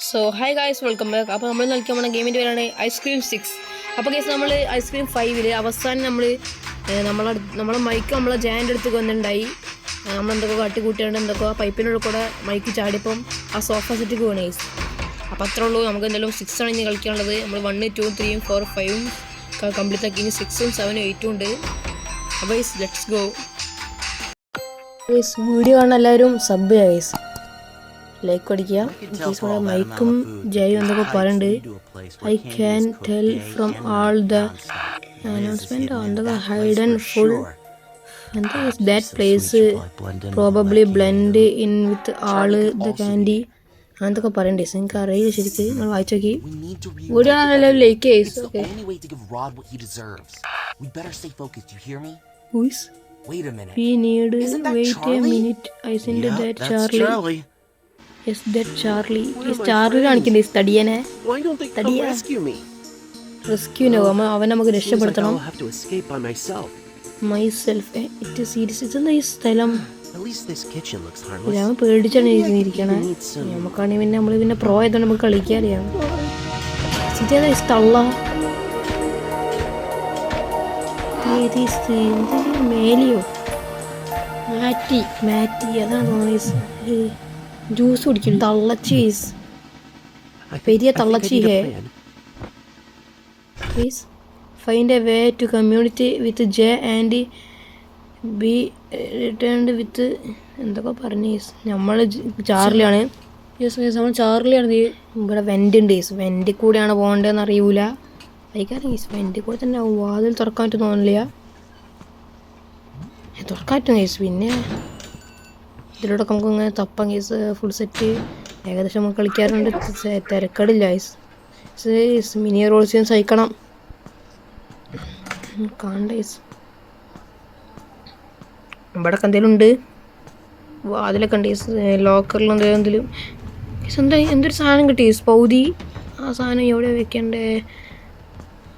So hi guys welcome back. അപ്പോൾ നമ്മൾ കളിക്കാൻ പോകുന്ന ഗെയിമിൻ്റെ പേരാണ് ഐസ്ക്രീം 6. അപ്പോൾ ഗൈസ് നമ്മൾ ഐസ്ക്രീം 5 അവസാനം നമ്മളെ മൈക്ക് നമ്മളെ ജാൻ്റെ അടുത്തേക്ക് വന്നിട്ടുണ്ടായി. നമ്മളെന്തൊക്കെ കാട്ടിക്കൂട്ടിയാണ്ട് എന്തൊക്കെ പൈപ്പിനുള്ളിൽ കൂടെ മൈക്ക് ചാടിയപ്പം ആ സോഫ സെറ്റിക്ക് വീണ് ഗൈസ്. അപ്പോൾ അത്രേ ഉള്ളൂ. നമുക്ക് എന്തായാലും 6 ആണ് ഇനി കളിക്കാനുള്ളത്. നമ്മൾ 1, 2, 3, 4, 5 കംപ്ലീറ്റ് ആക്കി. ഇനി 6, 7, 8 ഉണ്ട്. അപ്പോൾ guys let's go. Guys video കാണാൻ എല്ലാവരും സബ് ചെയ്യുക ഗൈസ്, ലൈക്ക് അടിക്കുക. മൈക്കും ജയും എന്തൊക്കെ പറയുന്നുണ്ട്. I can tell from all the announcement എന്തൊക്കെ ഹൈഡൻ ഫുൾ എന്താ that place probably blend in with ആള് ദ കാൻഡി അങ്ങനത്തൊക്കെ പറയണ്ടേ. എനിക്ക് അറിയില്ല ശരിക്ക്. നിങ്ങൾ വായിച്ചു നോക്കി. വീഡിയോ ആണെല്ലാം ലൈക്ക് ചെയ്യും. Okay we need wait a minute. I sent that Charlie. Yes, that Charlie. Yes, Charlie കാണിക്കണ്ടേ തടിയനെ. റെസ്ക്യൂനോ അവൻ നമുക്ക് രക്ഷപ്പെടുത്തണം. Myself it serious. ഇതെന്താ ഈ സ്ഥലം? ഞാൻ പേടിച്ചാണ് ഇരിക്കണേ. നമുക്കാണെങ്കിൽ പിന്നെ നമ്മൾ പിന്നെ പ്രോ ആയതുകൊണ്ട് നമുക്ക് കളിക്കാൻ അറിയാം. ഇതേതാ ഈ തള്ള മേലിയോ മാറ്റി അതാണ് തോന്നുന്നത്. ജ്യൂസ് കുടിക്കും. തള്ളച്ചി പെരിയ തള്ളച്ചി hey. Please find a way to community with J and B returned with എന്തൊക്കെ പറഞ്ഞു. നമ്മൾ ചാർലിയാണ്. നമ്മൾ ചാർലിയാണ്. ഇവിടെ വെൻ്റ് ഉണ്ട്. വെൻ്റിൽ കൂടെയാണ് പോകേണ്ടതെന്ന് അറിയൂല. വൈകാതെ വെൻ്റിൽ കൂടെ തന്നെ വാതിൽ തുറക്കാൻ പറ്റും തോന്നില്ല. തുറക്കാൻ പറ്റും കേസ്. പിന്നെ ഇതിലൂടെ നമുക്ക് ഇങ്ങനെ തപ്പാൻ കേസ്. ഫുൾ സെറ്റ് ഏകദേശം നമുക്ക് കളിക്കാറുണ്ട്. തിരക്കടില്ല കേസ്. മിനി റോൾസിയും സഹിക്കണം. കാണണ്ട കേസ്. ഇവിടെ എന്തെങ്കിലും ഉണ്ട്. വാതിലൊക്കെ ഉണ്ട് കേസ്. ലോക്കറിൽ എന്തെങ്കിലും എന്തൊരു സാധനം കിട്ടി കേസ്. പൗതി ആ സാധനം എവിടെ വെക്കണ്ടേ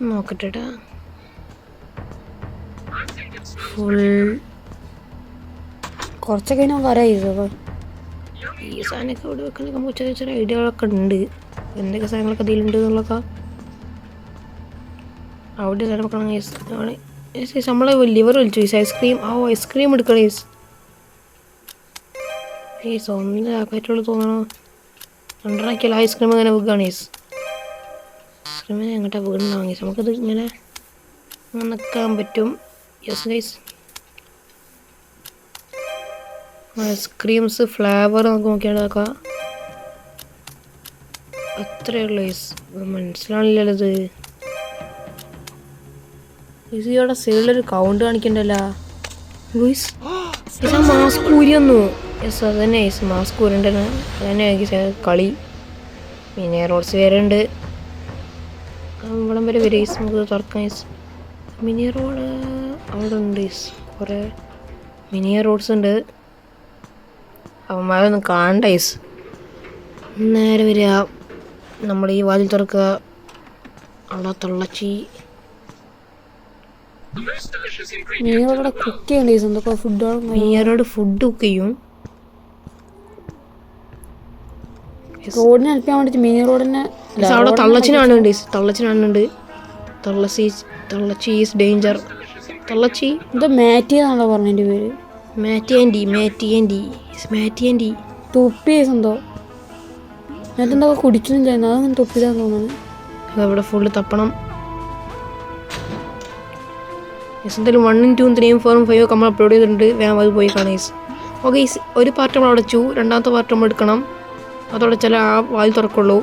നോക്കട്ടെടാ. ഫുൾ കുറച്ചൊക്കെ നമുക്ക് അറിയാം. ഈ സാധനമൊക്കെ ഇവിടെ വെക്കണ നമുക്ക് ചെറിയ ചെറിയ ഐഡിയകളൊക്കെ ഉണ്ട്. എന്തൊക്കെ സാധനങ്ങളൊക്കെ ഇതിലുണ്ട് എന്നുള്ളതൊക്കെ അവിടെ സാധനം വെക്കണം. നമ്മളെ ലിവർ വലിച്ചു ഐസ്ക്രീം. ഐസ്ക്രീം എടുക്കണം ഒന്നും ആക്കാറ്റുള്ളൂ തോന്നണോ. രണ്ടെണ്ണാക്കിയാൽ ഐസ്ക്രീം അങ്ങനെ വെക്കുകയാണ് ഐസ്ക്രീമിനെ എങ്ങോട്ടാ വീടുണ്ടാവും. നമുക്കത് ഇങ്ങനെ നിൽക്കാൻ പറ്റും. ഐസ്ക്രീംസ് ഫ്ലേവർ നമുക്ക് നോക്കിയാൽ അത്രയേ ഉള്ളൂ. മനസ്സിലാണില്ലല്ലോ ഇത്. ഇവിടെ സൈഡിലൊരു കൗണ്ട് കാണിക്കണ്ടല്ലോ. മാസ്ക് ഊരിയൊന്നു. അതന്നെ മാസ്ക് ഊരണ്ടല്ലോ. അതന്നെ കളി. പിന്നെ റോഡ്സ് വേറെ ഉണ്ട്. ഇവിടം വരെ വരെ നമുക്ക് തുറക്കാം. മിനി റോഡ് അവിടെ ഉണ്ട്. കുറേ മിനി റോഡ്സ് ഉണ്ട്. അവന്മാരൊന്നും കാണണ്ട. നേരെ വരിക. നമ്മൾ ഈ വാതിൽ തുറക്കുക. അവിടെ തള്ളച്ചി മീനോടെ കുക്ക് ചെയ്യണ്ട. എന്തൊക്കെ ഫുഡുകൾ മീനോട് ഫുഡ് കുക്ക് ചെയ്യും. റോഡിനെ ഹെൽപ്പ് ചെയ്യാൻ വേണ്ടിട്ട് മിനി റോഡിനെ അവിടെ തള്ളച്ചിനാണുണ്ട്. തള്ളച്ചി ഈസ് ഡേഞ്ചർ. തള്ളച്ചി എന്തോ മാറ്റി എന്നാണല്ലോ പറഞ്ഞതിൻ്റെ പേര്. മാറ്റി തൊപ്പി എന്തോ എന്തൊക്കെ കുടിക്കുന്നും ചെയ്യുന്നത്. അതങ്ങനെ തൊപ്പിതാന്ന് തോന്നുന്നു. അതവിടെ ഫുള്ള് തപ്പണം. എന്തായാലും 1, 2, 3, 4, 5 ഒക്കെ നമ്മൾ അപ്ലോഡ് ചെയ്തിട്ടുണ്ട്. വേഗം അത് പോയി കാണാം. ഓക്കെ ഒരു പാർട്ട് നമ്മൾ അടച്ചു. രണ്ടാമത്തെ പാർട്ട് നമ്മൾ എടുക്കണം. അതോടെ ചില ആ വാതിൽ തുറക്കുള്ളൂ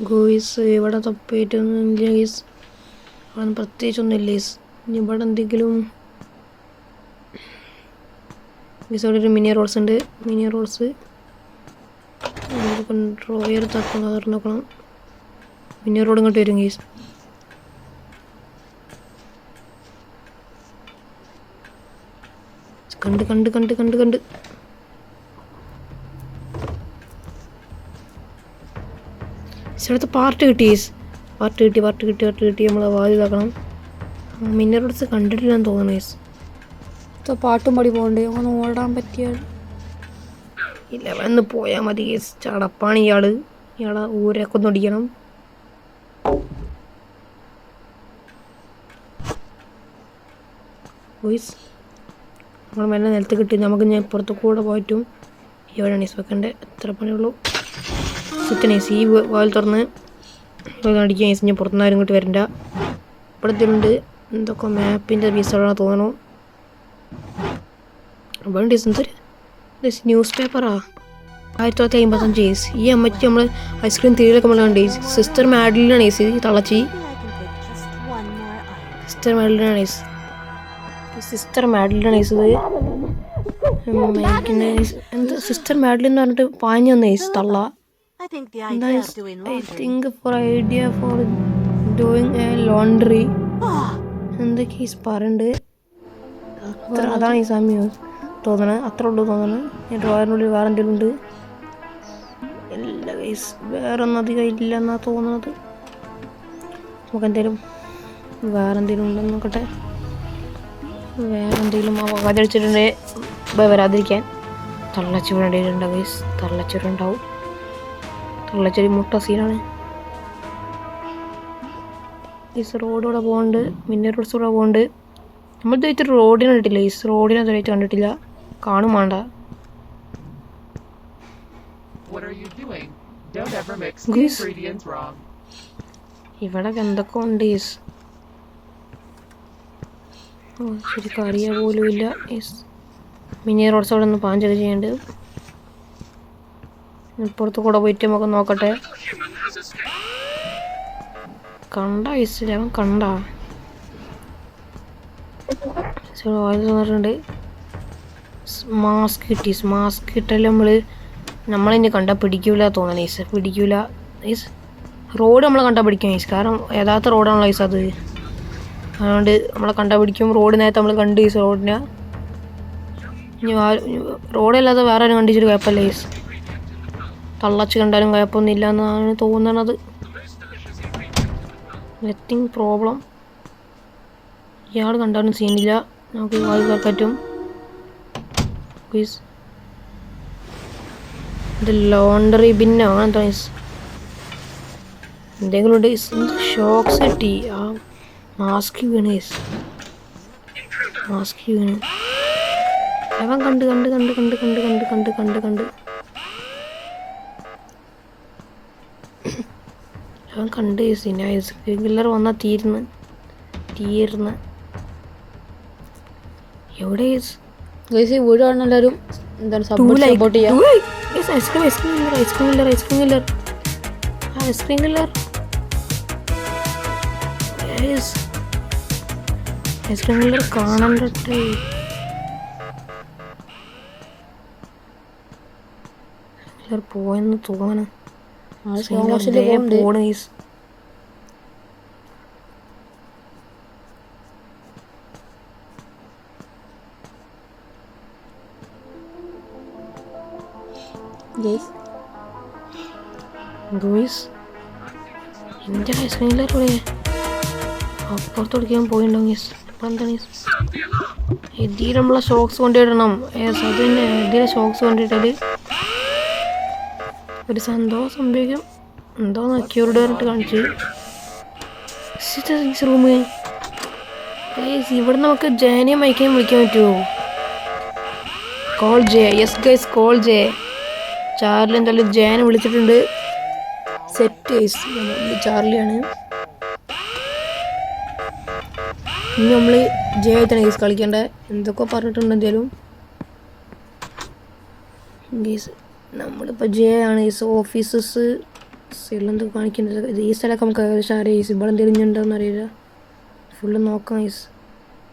ഗോയ്സ്. ഇവിടെ തപ്പിയിട്ടൊന്നുമില്ല ഗൈസ്. അവിടെ പ്രത്യേകിച്ചൊന്നുമില്ല. ഇനി ഇവിടെ എന്തെങ്കിലും ഇവിടെ ഒരു മിനി റോൾസ് ഉണ്ട്. മിനി റോൾസ് ഡ്രോയർ തക്കണം. നോക്കണം. മിനി റോഡ് ഇങ്ങോട്ട് വരും ഗൈസ്. കണ്ട് ഇവിടുത്തെ പാർട്ട് കിട്ടി. നമ്മൾ വാതിൽ ഇതാക്കണം. മിനി റോഡ്സ് കണ്ടിട്ടില്ലാന്ന് തോന്നുന്നു. പാട്ടും പാടി പോകണ്ടേ. ഒന്ന് ഓടാൻ പറ്റിയാൽ 11 പോയാൽ മതി ഗൈസ്. ചടപ്പാണ് ഇയാളെ ഊരൊക്കെ ഒന്ന് ഒടിക്കണം. ഗൈസ് നമ്മൾ മെല്ലെ നിലത്ത് കിട്ടി. നമുക്ക് ഞാൻ പുറത്ത് കൂടെ പോയിട്ടും എവിടെയാണ് ഈസ് വെക്കണ്ടേ? എത്ര പണിയുള്ളൂ. സിറ്റനേസ് ഈ വാൽ തുറന്ന് അടിക്കാൻ ഈസ്. ഞാൻ പുറത്തുനിന്ന് ആരും ഇങ്ങോട്ട് വരണ്ട. ഇവിടത്തിലുണ്ട് എന്തൊക്കെ മാപ്പിൻ്റെ പീസുകളാണ് തോന്നണു. അവിടെ ഡീസ് എന്തൊരു ന്യൂസ് പേപ്പറാ. 1955 ഏസ്. ഈ അമ്മച്ചി നമ്മൾ ഐസ്ക്രീം തീരൊക്കെ നമ്മൾ കണ്ടേ. സിസ്റ്റർ മാഡലിനാണ് ഏസ് തള്ളച്ചി. സിസ്റ്റർ മാഡലിനാണ് ഏസ്. സിസ്റ്റർ മാഡലിനാണ് ഏസ് ഇത്. എന്താ സിസ്റ്റർ മാഡലിൻ എന്ന് പറഞ്ഞിട്ട് പാഞ്ഞു വന്ന ഏസ് തള്ള. I think for idea for doing a laundry എന്തൊക്കെ ഈസ് പറയുന്നുണ്ട്. അതാണ് ഈ സമയം തോന്നണത്. അത്ര ഉള്ളൂ തോന്നണത്. ഈ ഡ്രോയറിനുള്ളിൽ വേറെ എന്തെങ്കിലും ഉണ്ട്. എല്ലാ കേസ് വേറെ ഒന്നും അധികം ഇല്ല എന്നാണ് തോന്നുന്നത്. നമുക്ക് എന്തെങ്കിലും വേറെ എന്തെങ്കിലും ഉണ്ടെന്ന് നോക്കട്ടെ. വേറെ എന്തെങ്കിലും വകതിരിച്ചിട്ടുണ്ടെങ്കിൽ വരാതിരിക്കാൻ. തള്ളച്ചൂരുണ്ടാവും കേസ്. തള്ളച്ചൂരുണ്ടാവും. തള്ളച്ചൂരി മുട്ട സീനാണ്. ഈ റോഡൂടെ പോകുന്നുണ്ട്. മിന്നർ റോഡ്സ് കൂടെ പോകുന്നുണ്ട്. നമ്മൾ ഇതുവരെ റോഡിനെ കണ്ടിട്ടില്ല. ഈ റോഡിനെ ഇതുവരെ കണ്ടിട്ടില്ല. കാണും വേണ്ട. ഇവിടെ എന്തൊക്കെ ഉണ്ട് ഈസ്. ശരിക്കും അറിയാൻ പോലും ഇല്ല ഈസ്. മിനി റോഡ്സ് അവിടെ ഒന്ന് പാഞ്ചൊക്കെ ചെയ്യേണ്ടത്. പുറത്ത് കൂടെ പോയിട്ട് നമുക്ക് നോക്കട്ടെ. കണ്ട ഈസ് അവൻ കണ്ട തോന്നിട്ടുണ്ട്. മാസ്ക് കിട്ടി. മാസ്ക് കിട്ടല്ലേ നമ്മളിനി കണ്ടാൽ പിടിക്കൂല തോന്നണ ഈസ്. പിടിക്കൂല ഈസ്. റോഡ് നമ്മളെ കണ്ടാൽ പിടിക്കും ഈസ്. കാരണം യഥാർത്ഥ റോഡാണല്ലോ ഈസ് അത്. അതുകൊണ്ട് നമ്മളെ കണ്ടാൽ പിടിക്കും. റോഡ് നേരത്തെ നമ്മൾ കണ്ടു ഈസ്. റോഡിനെ ഇനി റോഡല്ലാതെ വേറെ ആരും കണ്ടിച്ചൊരു കുഴപ്പമില്ല ഈസ്. തള്ളച്ച് കണ്ടാലും കുഴപ്പമൊന്നുമില്ല എന്നാണ് തോന്നണത്. Nothing problem. ഇയാൾ കണ്ടാലും സീനില്ല. നമുക്ക് വായിക്കാൻ പറ്റും. ഇത് ലോണ്ടറി ബിന്നോ അങ്ങനത്തെ എന്തെങ്കിലും ഉണ്ട്. ഷോക്സ് കിട്ടി. ആ മാസ്ക് വീണ്. മാസ്ക് വീണ്. അവൻ കണ്ട് കണ്ട് കണ്ട് കണ്ട് കണ്ട് കണ്ട് കണ്ട് കണ്ട് കണ്ട് അവൻ കണ്ട് കില്ലർ വന്നാൽ തീർന്ന് എവിടെ വീട് കാണുന്ന എല്ലാവരും എന്താണ് സപ്പോർട്ട് ചെയ്യാം. ഐസ്ക്രീം കില്ലർ കാണണ്ടേ. പോയെന്ന് തോന്നണം. പോണ് ഈസ്. എൻ്റെ ഐസ്ക്രീമിലൂടെ അപ്പുറത്തോടിക്കാൻ പോയിണ്ടാവും ഗീസ്. അപ്പം എന്താണ് ഇതിൽ നമ്മളെ ഷോക്സ് കൊണ്ടിടണം. അത് തന്നെ ഇതിലെ ഷോക്സ് കൊണ്ടിട്ടാൽ ഒരു സന്തോഷം സംഭവിക്കും. എന്തോ അക്യൂർഡ് പറഞ്ഞിട്ട് കാണിച്ചു. റൂമ് ഇവിടെ നമുക്ക് ജേനെയും മൈക്കേയും വിളിക്കാൻ പറ്റുമോ? Call J. Yes guys, call J. Charlie എന്തായാലും ജേനെ വിളിച്ചിട്ടുണ്ട്. Set guys. ചാർലിയാണ്. ഇനി നമ്മൾ ജെ ആയിട്ടാണ് ഗൈസ് കളിക്കേണ്ടത്. എന്തൊക്കെ പറഞ്ഞിട്ടുണ്ട് എന്തായാലും ഗൈസ്. നമ്മളിപ്പോൾ ജെ ആണ് ഗൈസ്. ഓഫീസസ് സൈഡിലെന്തൊക്കെ കാണിക്കുന്നത്. ഈ സ്ഥലമൊക്കെ നമുക്ക് ഏകദേശം അറിയാം ഗൈസ്. ഇവിടെ എന്തെങ്കിലും ഉണ്ടോയെന്ന് അറിയില്ല. ഫുള്ള് നോക്കാം ഗൈസ്.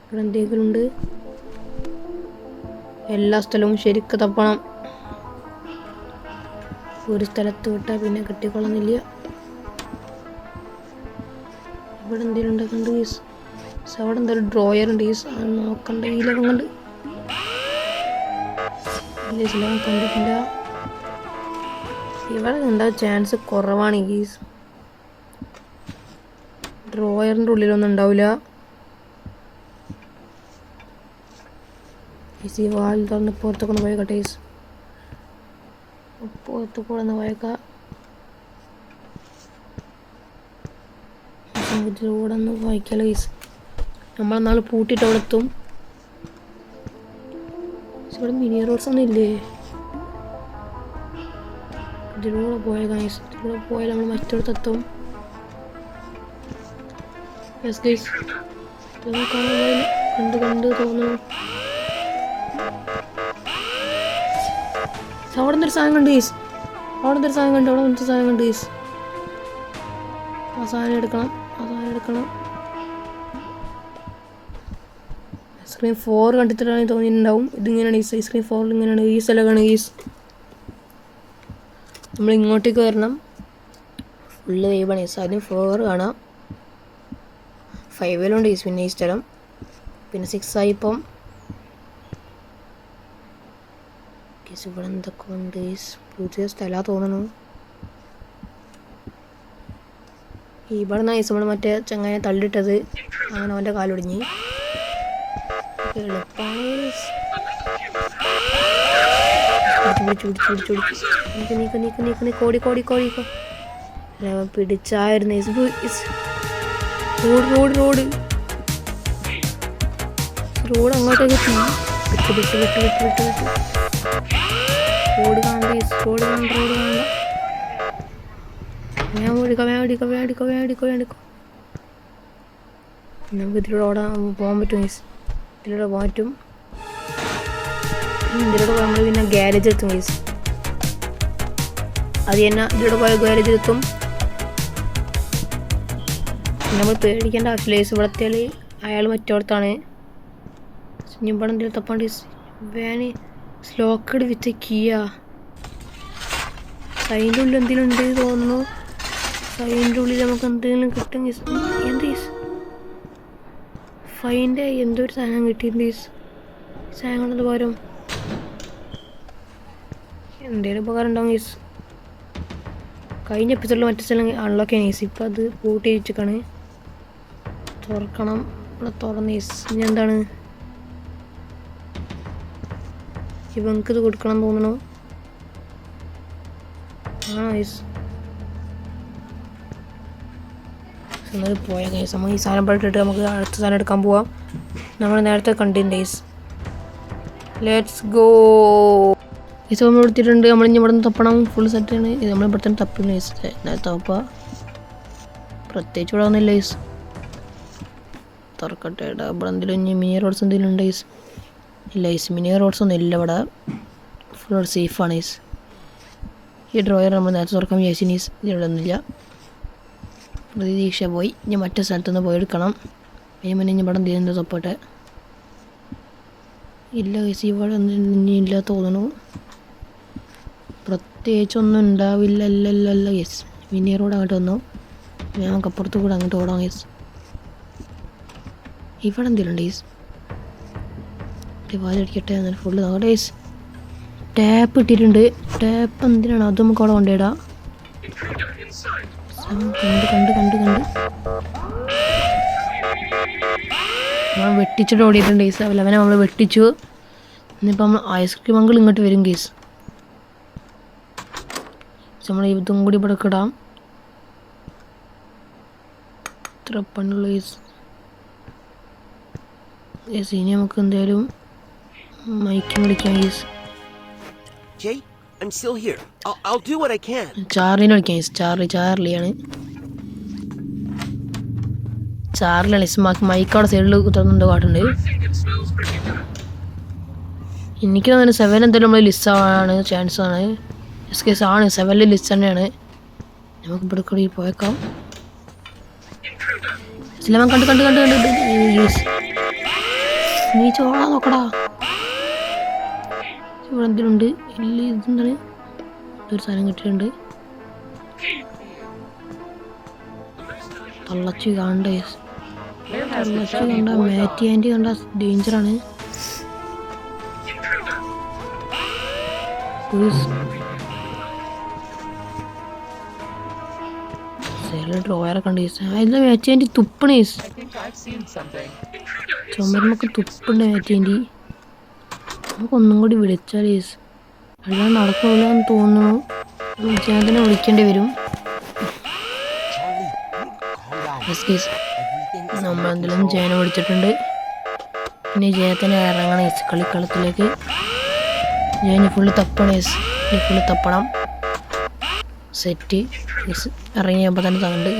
ഇവിടെ എന്തെങ്കിലും ഉണ്ട്. എല്ലാ സ്ഥലവും ശരിക്കും തപ്പണം. ഒരു സ്ഥലത്ത് വിട്ടാൽ പിന്നെ കിട്ടിക്കൊള്ളുന്നില്ല. ഇവിടെ എന്തെങ്കിലും ഉണ്ടാക്കുന്നുണ്ട് ഗീസ്. അവിടെ എന്തായാലും ഡ്രോയർ ഉണ്ട് ഗീസ്. അത് നോക്കണ്ട. ഈ ലകം കണ്ട് ലകം കണ്ടിട്ടില്ല. ഇവിടെ ഉണ്ടാകാൻ ചാൻസ് കുറവാണ് ഗീസ്. ഡ്രോയറിൻ്റെ ഉള്ളിലൊന്നും ഉണ്ടാവില്ല. ഈ വാൽ തുറന്ന് പുറത്തൊക്കെ ഒന്ന് പോയി കട്ടെ ഗീസ്. പുറത്ത് കൂടെ ഒന്ന് പോയേക്കാം. ഇതിലൂടെ ഒന്ന് വായിക്കാലോ ഗൈസ്. നമ്മളെന്നാൾ പൂട്ടിയിട്ട് അവിടെ എത്തും. ഇവിടെ മിനി റോഡ്സ് ഒന്നും ഇല്ലേ? ഇതിലൂടെ പോയേക്കാം ഗൈസ്. ഇതിലൂടെ പോയാൽ നമ്മൾ മറ്റൊരിടത്തെത്തും. യെസ് ഗൈസ്, ഇതൊന്നും കാണാൻ പോയില്ല. കണ്ട് തോന്നുന്നു. അവിടെ നിന്നൊരു സാധനം കണ്ട് ഗൈസ്. അവിടെ നിന്നൊരു സാധനം കണ്ട് ഗൈസ്. ആ സാധനം എടുക്കണം. ഐസ്ക്രീം 4 കണ്ടിട്ടാണെങ്കിൽ തോന്നിയിട്ടുണ്ടാവും. ഇതിങ്ങനെയാണ് ഐസ്ക്രീം 4 ഇങ്ങനെയാണ്. ഈ സ്ഥലമാണ് ഗൈസ്. നമ്മൾ ഇങ്ങോട്ടേക്ക് വരണം. ഫുള്ള് വൈബാണ് ഗൈസ്. ആദ്യം 4 കാണാം. 5 ഗൈസ് പിന്നെ ഈ സ്ഥലം. പിന്നെ 6 ആയിപ്പം ഗൈസ്. ഇവിടെ എന്തൊക്കെ ഉണ്ട് ഗൈസ്. പുതിയ സ്ഥലമാണ് തോന്നുന്നു. ഇവിടെ നിന്ന് ഗൈസ് നമ്മൾ മറ്റേ ചങ്ങനെ തള്ളിയിട്ടത്. അങ്ങനെ അവൻ്റെ കാലൊടിഞ്ഞ്. എളുപ്പമാണ് ഗൈസ്. നീക്ക് ഓടിക്കോ. പിടിച്ചായിരുന്നു റോഡ് അങ്ങോട്ടേക്ക് വിട്ട് റോഡ് കാണണ്ട. വേഗം ഓടിക്കോ. നമുക്ക് ഇതിലൂടെ പോകാൻ പറ്റും ഗൈസ്. ഇതിലൂടെ പോകാൻ പറ്റും. ഇതിലൂടെ നമ്മൾ പിന്നെ ഗ്യാരേജ് എത്തും ഗൈസ്. അത് തന്നെ ഇതിലൂടെ പോയ ഗ്യാരേജ് എത്തും. നമ്മൾ പേടിക്കേണ്ട ആവശ്യമില്ല ഗൈസ്. ഇവിടത്തേൽ അയാൾ മറ്റോടത്താണ്. ഇവിടെ എന്തെങ്കിലും തപ്പാണ്ട് വേന് സ്ലോക്കഡ് വിത്ത് കീയാ. അതിൻ്റെ ഉള്ളിൽ എന്തെങ്കിലും ഉണ്ട് തോന്നുന്നു. അതിൻ്റെ ഉള്ളിൽ നമുക്ക് എന്തെങ്കിലും കിട്ടും ഗൈസ്. എന്ത് ഗൈസ്? ഫൈൻ്റെ എന്തൊരു സാധനം കിട്ടിയിട്ടുണ്ട് ഗൈസ്. സാധനങ്ങളുടെ പകരം എന്തെങ്കിലും ഉപകാരം ഉണ്ടാവും ഗൈസ്. കഴിഞ്ഞ എപ്പിസോഡിൽ മറ്റേ സ്ഥലം അൺലോക്ക് ആണ് ഗൈസ്. ഇപ്പം അത് പൂട്ടി വെച്ചിട്ടാണ്. തുറക്കണം. ഇവിടെ തുറന്ന് ഗൈസ്. ഇനി എന്താണ്? ഇവൻക്കിത് കൊടുക്കണം തോന്നണു. ആണോ ഗൈസ്? എന്നാൽ പോയ ഗൈസ്. നമ്മൾ ഈ സാധനം പഠിച്ചിട്ട് നമുക്ക് അടുത്ത സാധനം എടുക്കാൻ പോവാം. നമ്മൾ നേരത്തെ കണ്ടിട്ടുണ്ട് ഗൈസ്. Let's go guys. നമ്മൾ എടുത്തിട്ടുണ്ട്. നമ്മളിനി ഇവിടെ നിന്ന് തപ്പണം. ഫുൾ സെറ്റാണ്. ഇത് നമ്മൾ ഇവിടെ തന്നെ തപ്പില്ല ഗൈസ്. നേരത്തെ തപ്പ പ്രത്യേകിച്ച് ഇവിടെ ഒന്നുമില്ല ഗൈസ്. തുറക്കട്ടെ. ഇവിടെ എന്തെങ്കിലും ഇനി മിനി റോഡ്സ് എന്തെങ്കിലും ഉണ്ട് ഗൈസ്? ഇല്ല ഗൈസ്, മിനി റോഡ്സ് ഒന്നും ഇല്ല ഇവിടെ. ഫുൾ സേഫാണ് ഗൈസ്. ഈ ഡ്രോയർ നമ്മൾ നേരത്തെ തുറക്കാൻ വിചാരിച്ചു ഗൈസ്. ഇവിടെ ഒന്നുമില്ല. പ്രതീക്ഷ പോയി. ഇനി മറ്റേ സ്ഥലത്തുനിന്ന് പോയി എടുക്കണം. അതിന് മുന്നേ ഇവിടെ എന്തെങ്കിലും തപ്പട്ടെ. ഇല്ല ഗൈസ്, ഇവിടെ ഒന്നും ഇനി ഇല്ല തോന്നുന്നു. പ്രത്യേകിച്ചൊന്നും ഉണ്ടാവില്ല ഗൈസ്. മിനി റോഡ് അങ്ങോട്ട് വന്നു. നമുക്ക് അപ്പുറത്ത് കൂടെ അങ്ങോട്ട് ഓടാം ഗൈസ്. ഇവിടെ എന്തെങ്കിലും ഉണ്ട് ഗൈസ്. വാലടിക്കട്ടെ. എന്നാൽ ഫുള്ള് നോക്കട്ടെ ഗൈസ്. ടാപ്പ് ഇട്ടിട്ടുണ്ട്. ടാപ്പ് എന്തിനാണ്? അത് നമുക്ക് അവിടെ കൊണ്ടുപോയിടാം. കണ്ട് നമ്മൾ വെട്ടിച്ചിട്ട് ഓടിയിട്ടുണ്ട് ഗൈസ്. അവനെ നമ്മൾ വെട്ടിച്ചു. എന്നിപ്പോൾ നമ്മൾ ഐസ്ക്രീം അങ്കിൾ ഇങ്ങോട്ട് വരും ഗൈസ്. നമ്മൾ ഇതും കൂടി ഇവിടെ ഇടാം. ഇത്ര പണുള്ള ഗൈസ്. ഇനി നമുക്ക് എന്തായാലും മൈക്കിങ് വിളിക്കാം ഗൈസ്. ചാർലിനെ വിളിക്കാം ഗൈസ്. ചാർലിയാണ്. മൈക്കവിടെ സൈഡിൽ കുത്തുന്നുണ്ടോ കാട്ടുണ്ട്. എനിക്ക് തോന്നുന്നു 7 എന്തായാലും നമ്മൾ ലിസ്റ്റ് ആവാനാണ് ചാൻസ് ആണ്. എസ് കേസ് ആണ്. 7 ലിസ്റ്റ് തന്നെയാണ്. നമുക്ക് ഇവിടെ കൂടി പോയേക്കാം. കണ്ട് നീ ചോളാ നോക്കടാ. ഇവിടെ എന്തിനുണ്ട്? ഇല്ല, ഇതെന്താണ്? ഒരു സാധനം കിട്ടിയിട്ടുണ്ട്. തള്ളച്ചി കണ്ട മാറ്റി ആൻറ്റി കണ്ട ഡേഞ്ചറാണ്. ഡ്രോയറൊക്കെ ഉണ്ട്. അതിൽ മാറ്റി ആൻറ്റി തുപ്പണേ. ചുമരുമൊക്കെ തുപ്പുണ്ട് മാറ്റി ആൻറ്റി. നമുക്കൊന്നും കൂടി വിളിച്ചാൽ എല്ലാം നടക്കില്ല എന്ന് തോന്നുന്നു. ജയത്തിനെ വിളിക്കേണ്ടി വരും. നമ്മളെന്തെങ്കിലും ജയനെ വിളിച്ചിട്ടുണ്ട്. ഇനി ജയത്തിനെ ഇറങ്ങണം കളിക്കളത്തിലേക്ക്. ജയന് ഫുള്ള് തപ്പണം. ഫുള്ള് തപ്പണം. സെറ്റ് ഇറങ്ങിയപ്പോൾ തന്നെ തണ്ട്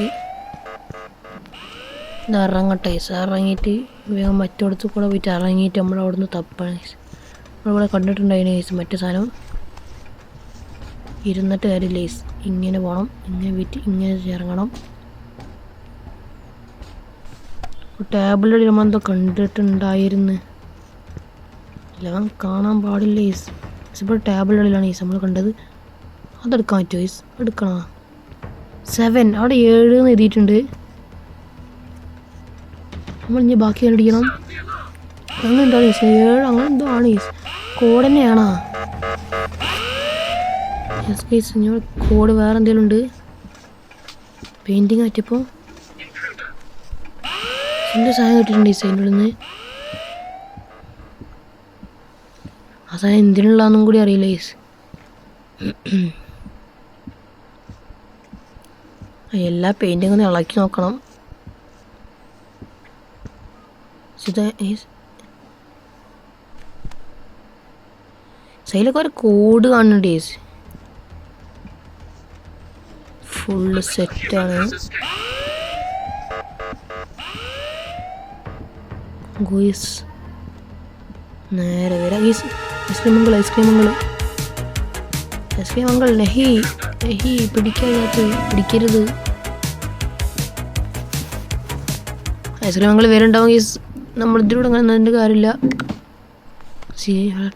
ഇത് ഇറങ്ങട്ടെ. ഇറങ്ങിയിട്ട് വേഗം മറ്റോടത്ത് കൂടെ പോയിട്ട് ഇറങ്ങിയിട്ട് നമ്മളവിടുന്ന് തപ്പണം. നമ്മളിവിടെ കണ്ടിട്ടുണ്ടായിരുന്നു മറ്റേ സാധനം. ഇരുന്നിട്ട് കാര്യമില്ല. ഇങ്ങനെ പോകണം. ഇങ്ങനെ പോയിട്ട് ഇങ്ങനെ ഇറങ്ങണം. ടേബിളിൽ നമ്മളെന്തോ കണ്ടിട്ടുണ്ടായിരുന്നു. എല്ലാം കാണാൻ പാടില്ല. ഇപ്പോൾ ടേബിളിലാണ് നമ്മൾ കണ്ടത്. അതെടുക്കാൻ പറ്റുമോ? എടുക്കണോ? 7 അവിടെ 7 എന്ന് എഴുതിയിട്ടുണ്ട്. നമ്മൾ ഇനി ബാക്കി കണ്ടുപിടിക്കണം. അങ്ങനെ എന്താണ് 7 അങ്ങനെ എന്തോ ആണ്. കോഡ് തന്നെയാണോ? കോഡ് വേറെ എന്തെങ്കിലും ഉണ്ട്. പെയിൻറ്റിങ് പറ്റിയപ്പോൾ എൻ്റെ സാധനം കിട്ടിയിട്ടുണ്ട് അതിൻ്റെ ഉള്ളിൽ നിന്ന്. ആ സാധനം എന്തിനുള്ളതെന്നും കൂടി അറിയില്ല. എല്ലാ പെയിൻറ്റിങ് ഒന്ന് ഇളക്കി നോക്കണം. സൈലൊക്കെ ഒരു കോഡ് കാണുന്നുണ്ട്. ഫുള്ള് സെറ്റാണ്. നേരെ വരാം. ഐസ്ക്രീമങ്ങൾ നെഹി പിടിക്കരുത്. ഐസ്ക്രീമങ്ങൾ വരുന്നുണ്ടാവും. നമ്മളിതിലൂടെ അങ്ങനെ കാര്യമില്ല.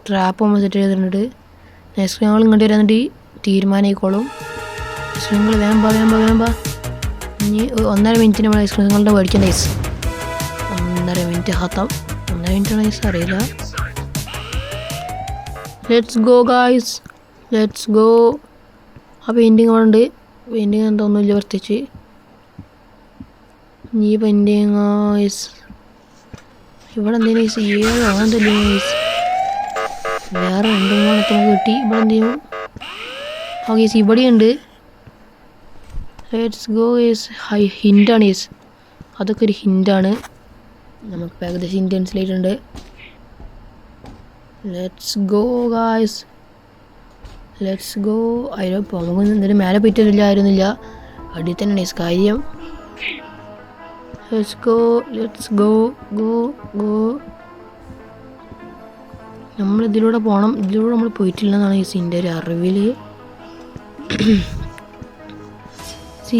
ട്രാപ്പ് നമ്മൾ സെറ്റ് ചെയ്തിട്ടുണ്ട്. ഐസ്ക്രീമുകൾ ഇങ്ങോട്ട് വരാന്നിട്ട് തീരുമാനിക്കോളും. ഐസ്ക്രീമുകൾ വേമ്പാ. ഇനി 1.5 മിനിറ്റ് നമ്മൾ ഐസ്ക്രീമുകളുടെ മേടിക്കേണ്ട. 1.5 മിനിറ്റ് ഹാത്താം. 1.5 മിനിറ്റ് അറിയില്ല. Let's go guys, let's go. ആ പെയിൻറ്റിങ് അവിടെ ഉണ്ട്. പെയിൻറ്റിങ് എന്തോന്നുമില്ല പ്രത്യേകിച്ച്. ഈ പെയിൻറ്റിങ് ഇവിടെ എന്തെങ്കിലും 7 അങ്ങനത്തെ വേറെ 2-3 നമുക്ക് കിട്ടി. ഇവിടെ എന്ത് ചെയ്യും? ഓക്കെ ഇവിടെയുണ്ട്. Let's go. ഹിൻ്റാണ്. അതൊക്കെ ഒരു ഹിൻ്റാണ്. നമുക്ക് ഏകദേശം ഹിൻ്റ് മനസ്സിലായിട്ടുണ്ട്. Let's go guys, let's go. അതിന് നമുക്ക് എന്തെങ്കിലും മേലെ പറ്റില്ല. അടിയിൽ തന്നെയാണ് കാര്യം. Let's go. നമ്മൾ ഇതിലൂടെ പോകണം. ഇതിലൂടെ നമ്മൾ പോയിട്ടില്ലെന്നാണ് ഇതിൻ്റെ ഒരു അറിവിൽ.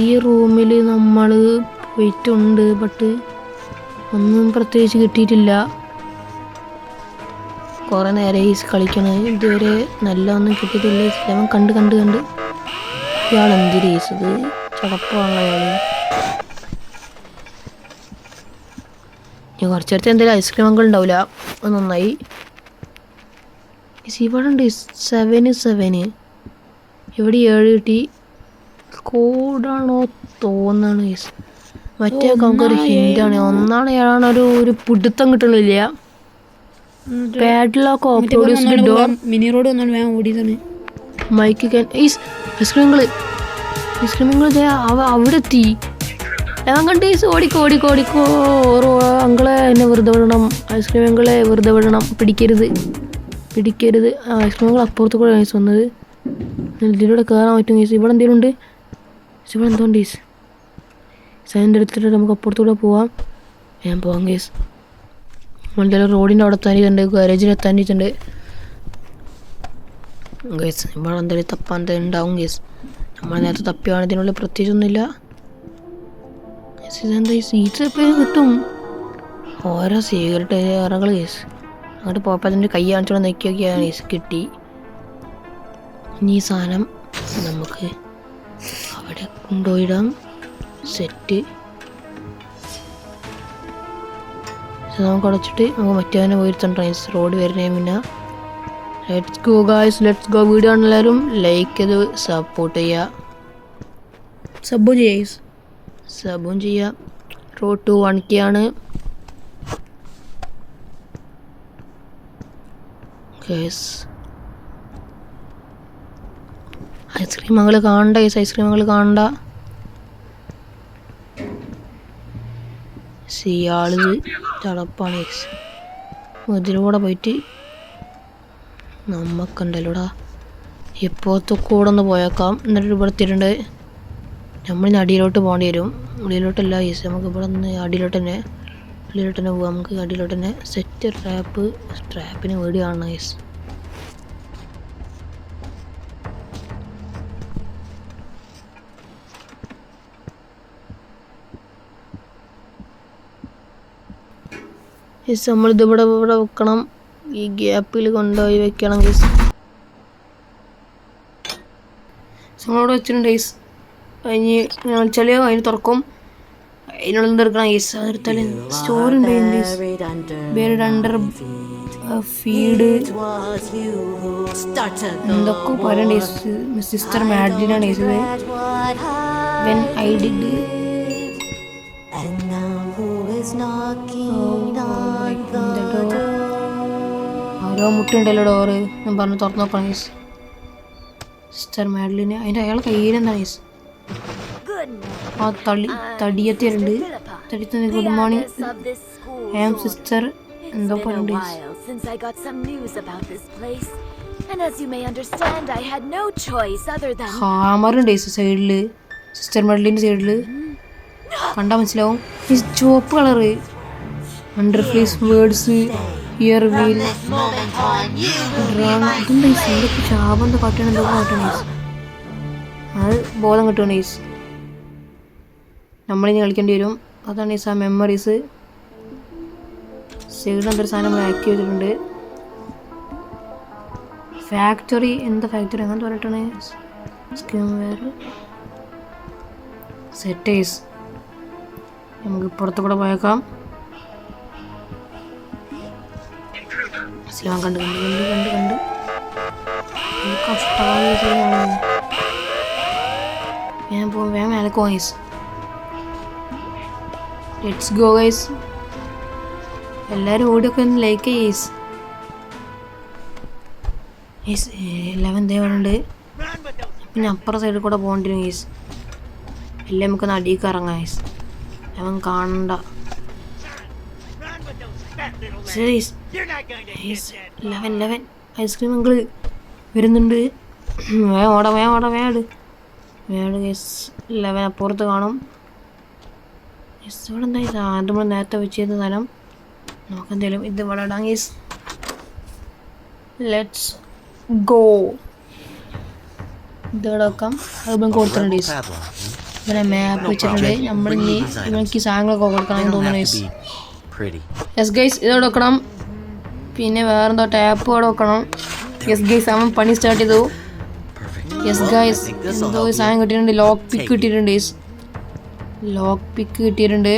ഈ റൂമിൽ നമ്മൾ പോയിട്ടുണ്ട്. ബട്ട് ഒന്നും പ്രത്യേകിച്ച് കിട്ടിയിട്ടില്ല. കുറേ നേരം കളിക്കണം. ഇതുവരെ നല്ല ഒന്നും കിട്ടിയിട്ടില്ല. അവൻ കണ്ട് ഇയാൾ എന്തിരി ഇത് ചടപ്പാണല്ലോ അയാൾ. ഞാൻ കുറച്ച് നേരത്തെ എന്തെങ്കിലും ഐസ്ക്രീമൊക്കെ ഉണ്ടാവില്ല. അത് നന്നായി. ഇവിടെ ഉണ്ട് 7 ഇവിടെ 7 കിട്ടി. കോഡാണോ തോന്നാണ്. മറ്റേ നമുക്കൊരു ഹിൻ്റാണ്. 1 7 ഒരു പിടുത്തം കിട്ടണില്ല. പാഡ്ലോക്ക് ഓപ്രോഡ്യൂസ്ഡ് ഡോർ മിനി റോഡ് വന്നാണ് വേഗം ഓടിയതാണ്. മൈക്ക് ഐസ്ക്രീമുകൾ അവിടെ എത്തി. ഞാൻ കണ്ട് ഓടിക്കോ. അങ്കളെ എന്നെ വെറുതെ വിടണം. ഐസ്ക്രീമുകളെ വെറുതെ വിടണം. പിടിക്കരുത്. ഐസ്ക്രീമുകൾ അപ്പുറത്ത് കൂടെ വന്നത്. ഇതിലൂടെ കയറാൻ പറ്റും. ഇവിടെ എന്തെങ്കിലും ഉണ്ട്. ഇവിടെ എന്തുകൊണ്ട് സൈൻ്റെ എടുത്തിട്ട് നമുക്ക് അപ്പുറത്തൂടെ പോവാം. ഞാൻ പോവാം കേസ്. നമ്മളെന്തായാലും റോഡിൻ്റെ അവിടെ എത്താനിട്ടുണ്ട്. ഗാരേജിൽ എത്താനിട്ടുണ്ട് കേസ്. ഇവിടെ എന്തായാലും തപ്പാൻ ഉണ്ടാവും കേസ്. നമ്മൾ നേരത്തെ തപ്പിയാണ്. ഇതിനുള്ളിൽ പ്രത്യേകിച്ചൊന്നുമില്ല. ഇതെന്താ സീറ്റ്സ് എപ്പോഴും കിട്ടും. ഓരോ സിഗരറ്റ് അറകൾ കേസ്. അങ്ങോട്ട് പോയപ്പോൾ അതിൻ്റെ കൈ കാണിച്ചോടെ നോക്കിയാണ് കേസ്. കിട്ടി. ഇനി ഈ സാധനം നമുക്ക് അവിടെ കൊണ്ടുപോയിടാം. സെറ്റ് നമുക്ക് അടച്ചിട്ട് നമുക്ക് മറ്റേ പോയിരുത്തണ്ട. റോഡ് വരുന്നേ പിന്നെ. Let's go guys, let's go. Video ആണ് എല്ലാവരും ലൈക്ക് ചെയ്ത് സപ്പോർട്ട് ചെയ്യുക. സബും ചെയ്യുക. റോഡ് ടു 1K ആണ് ഗൈസ്. ഐസ്ക്രീം മകൾ കാണണ്ട ഗൈസ്, ഐസ്ക്രീം മകൾ കാണണ്ട. ഇയാള് ചടപ്പാണ് ഗൈസ്. ഇതിലൂടെ പോയിട്ട് നമ്മക്കുണ്ടല്ലോടാ ഇപ്പോഴത്തെ കൂടെ ഒന്ന് പോയേക്കാം. എന്നിട്ട് ഇവിടെ എത്തിയിട്ടുണ്ട്. നമ്മളിന്ന് അടിയിലോട്ട് പോകേണ്ടി വരും. ഉള്ളിലോട്ടല്ല ഗൈസ്, നമുക്ക് ഇവിടെ നിന്ന് അടിയിലോട്ട് തന്നെ പോകാം. നമുക്ക് അടിയിലോട്ട് തന്നെ സെറ്റ് ട്രാപ്പിന് വേണ്ടി കാണണം ഗൈസ്. നമ്മളിത് ഇവിടെ വെക്കണം. ഈ ഗ്യാപ്പിൽ കൊണ്ടുപോയി വെക്കണം ഗൈസ്. നമ്മളിവിടെ വെച്ചിട്ടുണ്ട് ഗൈസ്. കഴിഞ്ഞ് വിളിച്ചാൽ അതിന് തുറക്കും. അതിനുള്ള എന്തെടുക്കണം ഗൈസ്. അതെടുത്താൽ സ്റ്റോർ ഉണ്ട് ബേറിഡ് അണ്ടർ ഫീഡ് എന്തൊക്കെ പറയണ്ട ഗൈസ്. സിസ്റ്റർ മാഡ്ലിനാണ് ഗൈസ് ഇത്. വെൻ ഐ ഡിഡ് ഓരോ മുട്ടുണ്ടല്ലോ ഡോറ്. ഞാൻ പറഞ്ഞു തുറന്നു നോക്കണം ഗൈസ്. സിസ്റ്റർ മാഡ്ലിന് അതിൻ്റെ അയാളെ കയ്യിലെന്താണ് ഗൈസ്. ആ തടിയത്തിലുണ്ട്. തടിയത്തിന് good morning I am sister എന്തോ പറയുന്നുണ്ട് ഗൈസ്. ഹാമറുണ്ട് ഗൈസ് സൈഡില്. സിസ്റ്റർ മാഡ്ലിൻ്റെ സൈഡില് കണ്ടാ മനസ്സിലാവും. ഈ ചുവപ്പ് കളറ് അണ്ടർഫേസ് വേർഡ്സ് ഇയർ വീൽ ഇതെന്താ എന്തൊക്കെ ശാപം എന്താ കാട്ടണം, എന്തൊക്കെ കാട്ടണം ഗൈസ്. അത് ബോധം കിട്ടുകയാണ് ഗൈസ്. നമ്മളിനി കളിക്കേണ്ടി വരും. അതാണ് ഗൈസ് ആ മെമ്മറീസ്. സൈഡിൽ എന്തൊരു സാധനം നമ്മൾ ആക്റ്റീവ് ചെയ്തിട്ടുണ്ട്. ഫാക്ടറി എന്താ ഫാക്ടറി അങ്ങനത്തെ പറഞ്ഞിട്ടാണ് സ്കീം വേറെ സെറ്റേഴ്സ്. നമുക്ക് പുറത്തു കൂടെ പോയേക്കാം. ഇസ്ലാം കണ്ട് കഷ്ടമായി വേഗം മേലെ ഗൈസ്. Let's go guys. എല്ലാവരും ഓടിയൊക്കെ ഒന്ന് ലൈക്ക് ചെയ്യ്. 11 ദേവനുണ്ട്. പിന്നെ അപ്പുറം സൈഡിൽ കൂടെ പോകേണ്ടി വരും ഗൈസ്. എല്ലാം നമുക്കൊന്ന് അടിയൊക്കെ ഇറങ്ങാം ഗൈസ്. അവൻ കാണണ്ട. 11 ഐസ്ക്രീം അങ്കിൾ വരുന്നുണ്ട്. വേട് ഗൈസ്. 11 അപ്പുറത്ത് കാണും. ഇവിടെ എന്താ ഇത് നമ്മൾ നേരത്തെ വെച്ചിരുന്ന സ്ഥലം. നമുക്കെന്തെങ്കിലും ഇത് ഇവിടെ ഇടാം ഗൈസ്. Let's go. ഇതിവിടെ വെക്കാം. അത് കൊടുത്തിട്ടുണ്ട് ഗൈസ്. ഇവിടെ മാപ്പ് വെച്ചിട്ടുണ്ട്. നമ്മളിനി ഇവർക്ക് സാധനങ്ങളൊക്കെ കൊടുക്കണം തോന്നുന്നു ഗൈസ്. യെസ് ഗൈസ് ഇതവിടെ വെക്കണം. പിന്നെ വേറെന്തോ ടാപ്പ് അവിടെ വെക്കണം. യെസ് ഗൈസ് അവൻ പണി സ്റ്റാർട്ട് ചെയ്തു. യെസ് ഗൈസ് എന്തോ സാധനം കിട്ടിയിട്ടുണ്ട്. ലോക്ക് പിക്ക് കിട്ടിയിട്ടുണ്ട്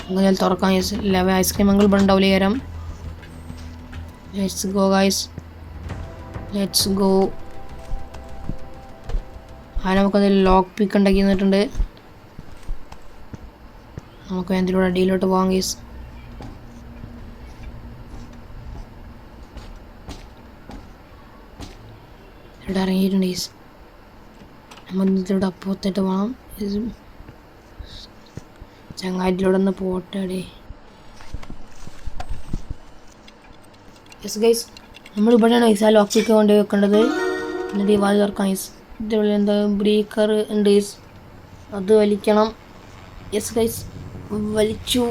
ഗൈസ്. ഞാൻ തുറക്കാം ഗൈസ്. 11 ഐസ്ക്രീം അങ്കിൾ ഇവിടെ ഉണ്ടാവില്ല കയറാം. Let's go guys. Let's go. ആ നമുക്കതിൽ ലോക്ക് പിക്ക് ഉണ്ടാക്കി തന്നിട്ടുണ്ട്. നമുക്ക് എന്തിലൂടെ അടിയിലോട്ട് പോകാം ഗൈസ്. ഇവിടെ ഇറങ്ങിയിട്ടുണ്ട് ഗൈസ്. നമ്മൾ ഇതിലൂടെ അപ്പുറത്തേട്ട് പോകണം. ചങ്ങാറ്റിലൂടെ ഒന്ന് പോട്ടെ. യെസ് ഗൈസ് നമ്മളിവിടെയാണ് ഗൈസ് ആ ലോക്ക് പിക്ക് കൊണ്ട് വെക്കേണ്ടത്. എന്നിട്ട് ഈ വാൽ തുറക്കാം ഗൈസ്. ഇതിലുള്ള എന്താ ബ്രേക്കർ ഉണ്ട് ഗൈസ്. അത് വലിക്കണം. യെസ് ഗൈസ് വലിച്ചു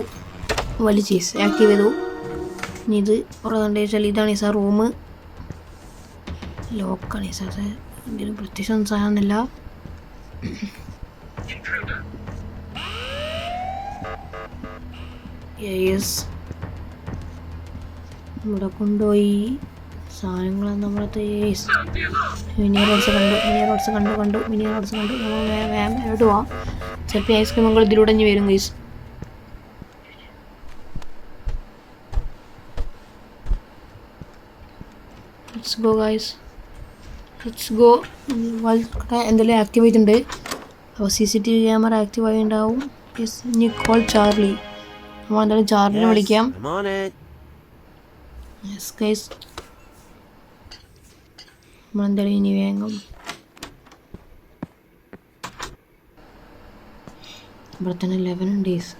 ഗൈസ് ആക്റ്റീവ് ചെയ്തു. ഇനി ഇത് പുറത്തുണ്ട് വെച്ചാൽ ഇതാണ് ഗൈസ് ആ റൂം. ലോക്കാണ് ഗൈസ്. അത് എന്തെങ്കിലും പ്രത്യേകിച്ചൊന്നും സാധനമൊന്നുമില്ല. യെസ് ഇവിടെ കൊണ്ടുപോയി സാധനങ്ങളൊന്നും നമ്മളത്തെ മിനി റോഡ്സ് കണ്ടു നമ്മൾ വേഗം പോവാം. ചിലപ്പോൾ ഐസ്ക്രീം നമ്മൾ ഇതിലൂടെ ഇനി വരും ഗൈസ്. Let's go guys. എന്തെല്ലാം ആക്റ്റീവ് ആയിട്ടുണ്ട്. അപ്പോൾ CCTV ക്യാമറ ആക്റ്റീവ് ആയി ഉണ്ടാവും. ഇനി കോൾ ചാർലി. നമ്മൾ എന്തായാലും ചാർലിനെ വിളിക്കാം. യെസ് ഗൈസ് നമ്മളെന്തായാലും ഇനി വേഗം ഇവിടെ തന്നെ 11 ഡേയ്സ്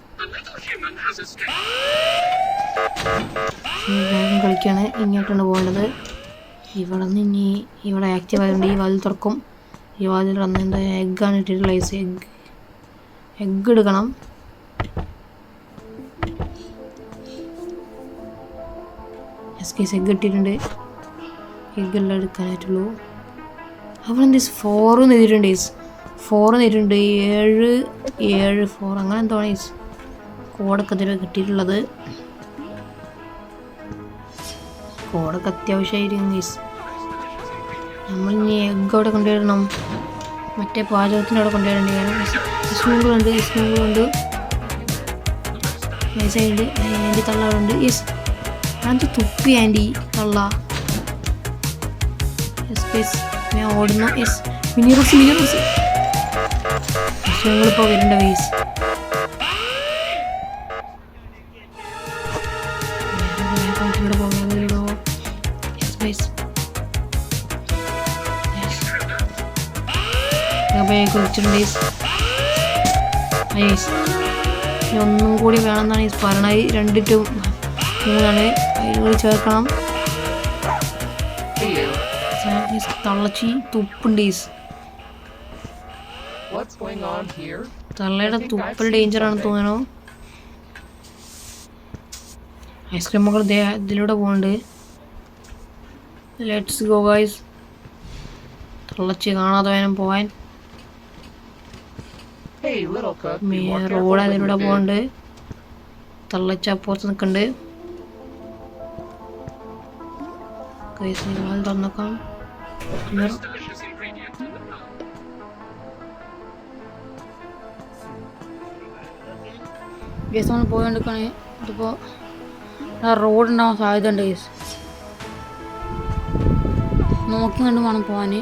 വേഗം കളിക്കുകയാണ്. ഇങ്ങോട്ടാണ് പോകേണ്ടത്. ഇവിടെ നിന്ന് ഇനി ഇവിടെ ആക്റ്റീവ് ആയതുകൊണ്ട് ഈ വാതിൽ തുറക്കും. ഈ വാതിൽ വന്ന് എന്താ എഗ്ഗാണ് ഇട്ടിട്ടുള്ള എഗ്ഗ് എടുക്കണം. എഗ് ഇട്ടിട്ടുണ്ട്. എഗ്ഗെല്ലാം എടുക്കാനായിട്ടുള്ളൂ. അവിടെ എന്ത് 4 നേരിട്ടുണ്ട്. 4 നേരിട്ടുണ്ട്. 7 4 അങ്ങനെ എന്താണ് കോഡൊക്കെ ഇതിൽ കിട്ടിയിട്ടുള്ളത്. കോഡൊക്കെ അത്യാവശ്യമായിരിക്കും ഗൈസ്. നമ്മൾ ഇനി എഗ്ഗ് അവിടെ കൊണ്ടുവരണം. മറ്റേ പാചകത്തിൻ്റെ അവിടെ കൊണ്ടുവരേണ്ടി കാരണം സ്മൂങ്ങളുണ്ട്. സൈഡ് ആൻറ്റി തള്ളാറുണ്ട്. യെസ് അത് തുപ്പി ആൻറ്റി തള്ള. യെസ് ഞാൻ ഓടുന്നു. യെസ് മിനിറൂസ് ഞങ്ങളിപ്പോൾ വരേണ്ട വേസ്. ഇവിടെ പോകുന്നതിലൂടെ ഒന്നും കൂടി വേണമെന്നാണ് പറയണത്. 2 to 3 അതിലൂടെ ചേർക്കണം. തള്ളച്ചി തുപ്പുണ്ട്. തള്ളയുടെ തുപ്പൽ ഡേഞ്ചറാണെന്ന് തോന്നണോ. ഐസ്ക്രീം മക്കൾ ഇതിലൂടെ പോകുന്നുണ്ട്. Let's go guys. തള്ളച്ചി കാണാതെ വേണം പോവാൻ. റോഡ് അതിലൂടെ പോകുന്നുണ്ട്. തള്ളച്ച അപ്പുറത്ത് നിൽക്കുന്നുണ്ട്. തുറന്നേക്കാം. ഗേസ് നമ്മൾ പോയിക്കൊണ്ടിരിക്കുകയാണ്. ഇതിപ്പോൾ റോഡ് ഉണ്ടാവാൻ സാധ്യത ഉണ്ട് ഗേസ്. നോക്കി കണ്ട് വേണം പോവാൻ.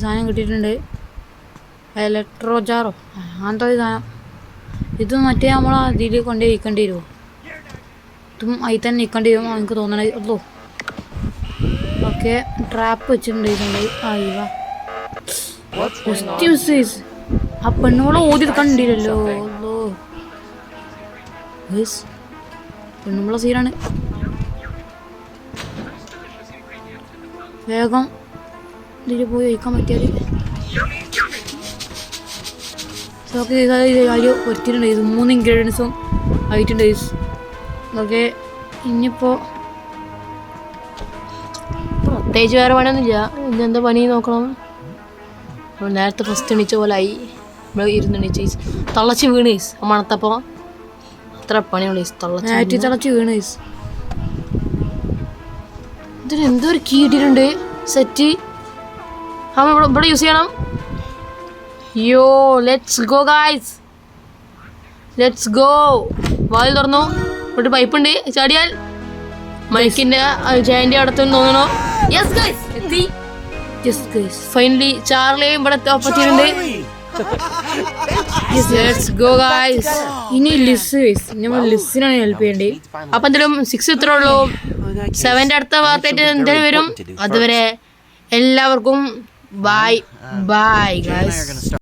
സാധനം കിട്ടിയിട്ടുണ്ട്. ഇലക്ട്രോജാറോ അങ്ങനത്തെ ഒരു സാധനം. ഇത് മറ്റേ നമ്മളെ ഇതിൽ കൊണ്ടേ ഇരിക്കേണ്ടി വരുമോ? ഇതും അതിൽ തന്നെ നിൽക്കേണ്ടി വരുമോ എനിക്ക് തോന്നണേ. അല്ലോ ഓക്കെ ട്രാപ്പ് വെച്ചിട്ടുണ്ട്. ആ പെണ്ണുങ്ങളെ ഓതി കണ്ടില്ലല്ലോ. അല്ലോ പെണ്ണുമ്പളെ സീനാണ്. വേഗം ഇതിൽ പോയി വയ്ക്കാൻ പറ്റിയാൽ അതിൽ ഒരുത്തിട്ടുണ്ട്. ഇത് 3 ഇൻഗ്രീഡിയൻസും ആയിട്ടുണ്ട്. ഓക്കെ ഇനിയിപ്പോൾ പ്രത്യേകിച്ച് വേറെ പണിയൊന്നുമില്ല. ഇന്നെന്താ പണി നോക്കണം. നമ്മൾ നേരത്തെ ഫസ്റ്റ് എണീച്ച പോലെ ആയി. നമ്മൾ ഇരുന്നെണീച്ച് തള്ളച്ച് വീണ് മണത്തപ്പോൾ അത്ര പണിയുള്ളൂ. തള്ളച്ച് വീണ്. ഇതിന് എന്തോ ഒരു കീ ഇട്ടിട്ടുണ്ട്. സെറ്റ് ഇവിടെ യൂസ് ചെയ്യണം. യോ let's go guys, let's go. വാതിൽ തുറന്നു. ഇവിടെ പൈപ്പുണ്ട്. ചാടിയാൽ മൈക്കിന്റെ ജയന്റെ അടുത്തെന്ന് തോന്നണോ. യെസ് ഗൈസ് എത്തി. യെസ് ഗൈസ് ഫൈനലി ചാർലിയും ഇവിടെ പറ്റിയിട്ടുണ്ട്. Let's go guys. ഇനി ലിസ് ഗൈസ് നമ്മൾ ലിസിനാണ് ഹെൽപ്പ് ചെയ്യേണ്ടത്. അപ്പം എന്തായാലും 6 ഇത്രേ ഉള്ളൂ. 7ന്റെ അടുത്ത വാർത്തയായിട്ട് എന്തായാലും വരും. അതുവരെ എല്ലാവർക്കും ബൈ ബൈ ഗൈസ്.